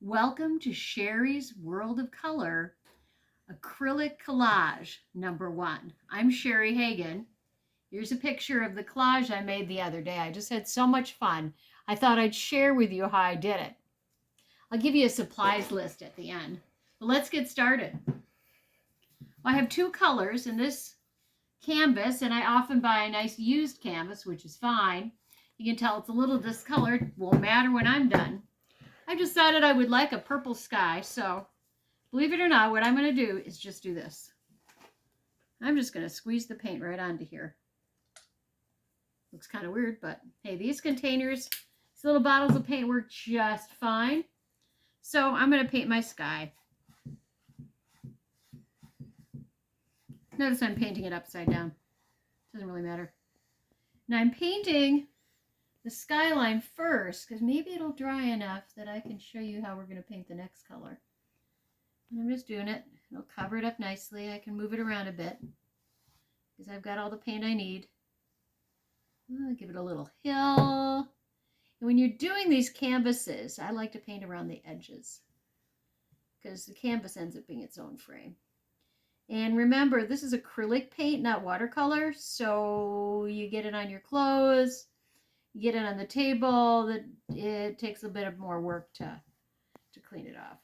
Welcome to Sherry's World of Color, Acrylic Collage #1. I'm Sherry Hagan. Here's a picture of the collage I made the other day. I just had so much fun. I thought I'd share with you how I did it. I'll give you a supplies list at the end. But let's get started. I have two colors in this canvas, and I often buy a nice used canvas, which is fine. You can tell it's a little discolored. Won't matter when I'm done. I decided I would like a purple sky, so believe it or not, what I'm going to do is just do this. I'm just going to squeeze the paint right onto here. Looks kind of weird, but hey, these containers, these little bottles of paint work just fine. So I'm going to paint my sky. Notice I'm painting it upside down. Doesn't really matter. Now I'm painting the skyline first, because maybe it'll dry enough that I can show you how we're going to paint the next color. And I'm just doing it. It'll cover it up nicely. I can move it around a bit because I've got all the paint I need. I'll give it a little hill. And when you're doing these canvases, I like to paint around the edges because the canvas ends up being its own frame. And remember, this is acrylic paint, not watercolor, so you get it on your clothes, you get it on the table, that it takes a bit of more work to clean it off.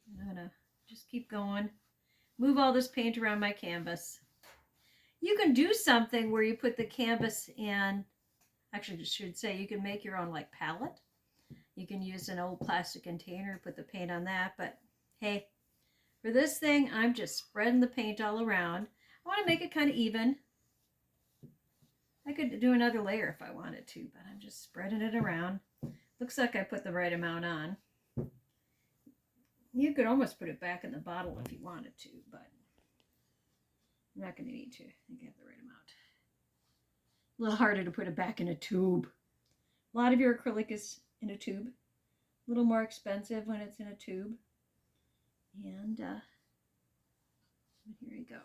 I'm gonna just keep going, move all this paint around my canvas. You can do something where you put the canvas in, actually I should say you can make your own like palette. You can use an old plastic container, put the paint on that, but hey, for this thing, I'm just spreading the paint all around. I want to make it kind of even. I could do another layer if I wanted to, but I'm just spreading it around. Looks like I put the right amount on. You could almost put it back in the bottle if you wanted to, but I'm not going to need to. I think I have the right amount. A little harder to put it back in a tube. A lot of your acrylic is in a tube. A little more expensive when it's in a tube. And here we go.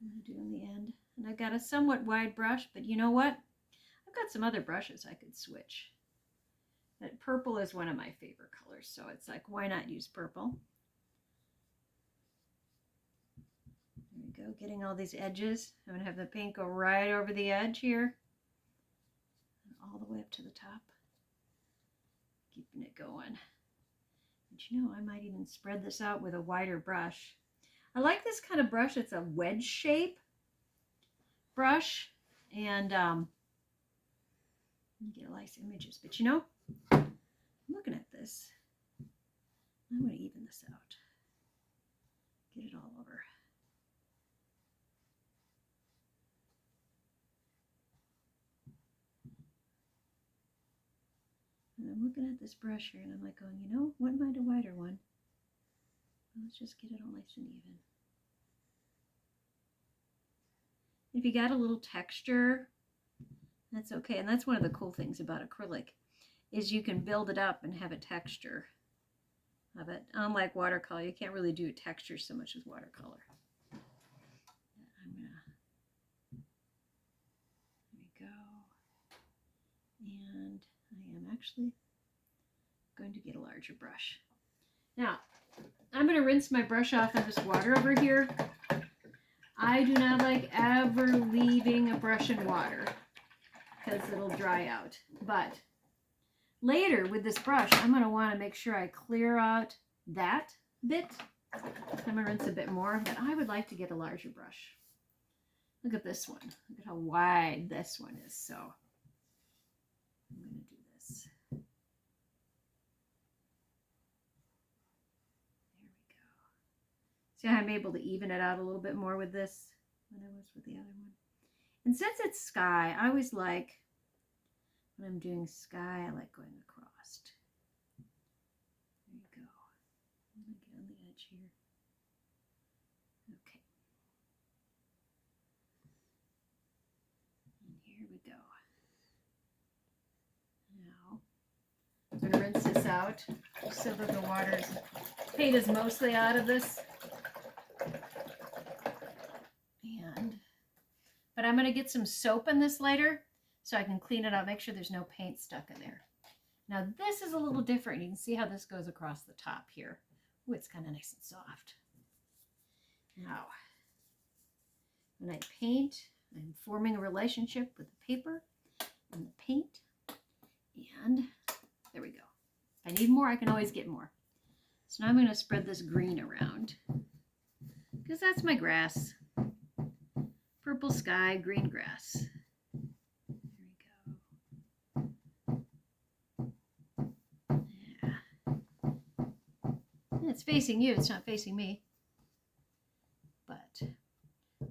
I'm going to do in the end. And I've got a somewhat wide brush, but you know what? I've got some other brushes I could switch. That purple is one of my favorite colors, so it's like, why not use purple? There we go, getting all these edges. I'm going to have the paint go right over the edge here. And all the way up to the top. Keeping it going. But you know, I might even spread this out with a wider brush. I like this kind of brush. It's a wedge shape brush, and you get nice images. But you know, I'm looking at this. I'm going to even this out. Get it all over. And I'm looking at this brush here, and I'm like going, you know, what might a wider one? Let's just get it all nice and even. If you got a little texture, that's okay. And that's one of the cool things about acrylic, is you can build it up and have a texture of it. Unlike watercolor, you can't really do texture so much with watercolor. There we go. And I am actually going to get a larger brush. Now, I'm going to rinse my brush off in this water over here. I do not like ever leaving a brush in water because it'll dry out. But later with this brush, I'm going to want to make sure I clear out that bit. I'm going to rinse a bit more, but I would like to get a larger brush. Look at this one. Look at how wide this one is. So I'm going to do this. See how I'm able to even it out a little bit more with this than I was with the other one. And since it's sky, I always like, when I'm doing sky, I like going across. There you go. I'm going to get on the edge here. Okay. And here we go. Now, I'm going to rinse this out so that the paint is mostly out of this. But I'm going to get some soap in this later so I can clean it up, make sure there's no paint stuck in there. Now this is a little different. You can see how this goes across the top here. Ooh, it's kind of nice and soft. Now, when I paint, I'm forming a relationship with the paper and the paint. And there we go. If I need more, I can always get more. So now I'm going to spread this green around because that's my grass. Purple sky, green grass. It's facing you, it's not facing me. But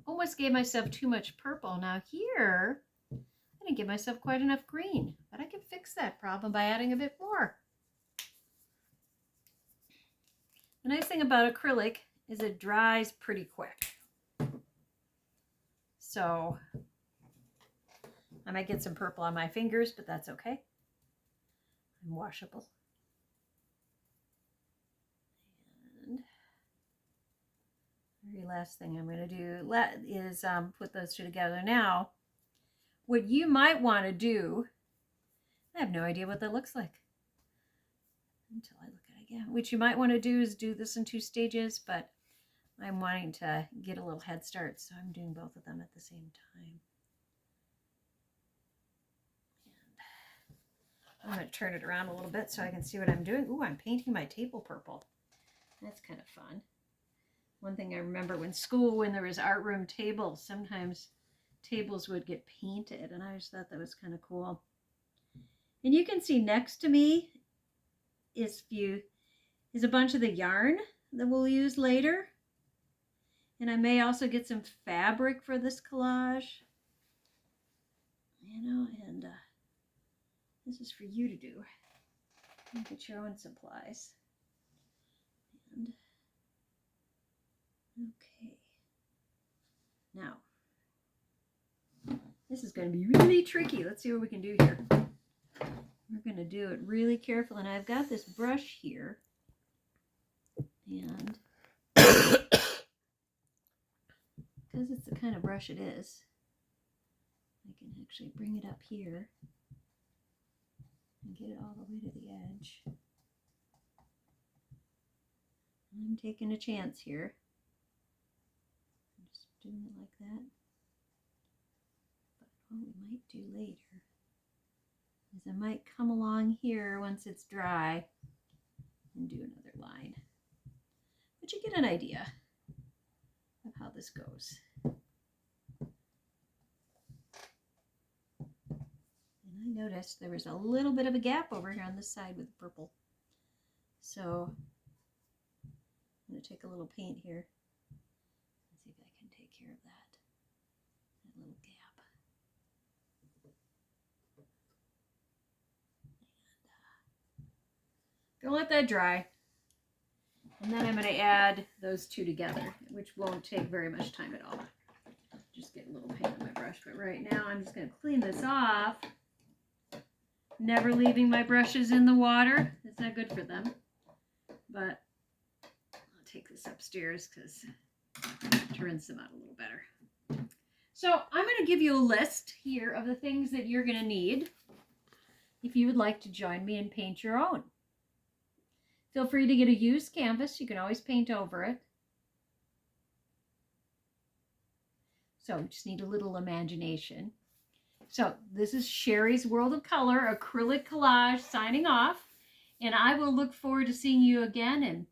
almost gave myself too much purple. Now here, I didn't give myself quite enough green, but I can fix that problem by adding a bit more. The nice thing about acrylic is it dries pretty quick. So I might get some purple on my fingers, but that's okay. I'm washable. Very last thing I'm going to do is put those two together. Now, what you might want to do, I have no idea what that looks like until I look at it again. What you might want to do is do this in 2 stages, but I'm wanting to get a little head start, so I'm doing both of them at the same time. And I'm going to turn it around a little bit so I can see what I'm doing. Ooh, I'm painting my table purple. That's kind of fun. One thing I remember when there was art room tables, sometimes tables would get painted, and I just thought that was kind of cool. And you can see next to me is a bunch of the yarn that we'll use later. And I may also get some fabric for this collage. You know, and this is for you to do. You get your own supplies. And okay. Now, this is going to be really tricky. Let's see what we can do here. We're going to do it really careful. And I've got this brush here. And because it's the kind of brush it is, I can actually bring it up here and get it all the way to the edge. I'm taking a chance here. I'm just doing it like that. But what we might do later is I might come along here once it's dry and do another line. But you get an idea of how this goes. And I noticed there was a little bit of a gap over here on this side with the purple. So I'm going to take a little paint here and see if I can take care of that little gap. And gonna let that dry. And then I'm going to add those two together, which won't take very much time at all. Just get a little paint on my brush. But right now I'm just going to clean this off. Never leaving my brushes in the water. It's not good for them. But I'll take this upstairs because to rinse them out a little better. So I'm going to give you a list here of the things that you're going to need if you would like to join me and paint your own. Feel free to get a used canvas. You can always paint over it. So we just need a little imagination. So this is Sherry's World of Color Acrylic Collage signing off. And I will look forward to seeing you again and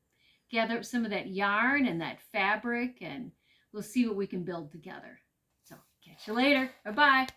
gather up some of that yarn and that fabric, and we'll see what we can build together. So catch you later. Bye-bye.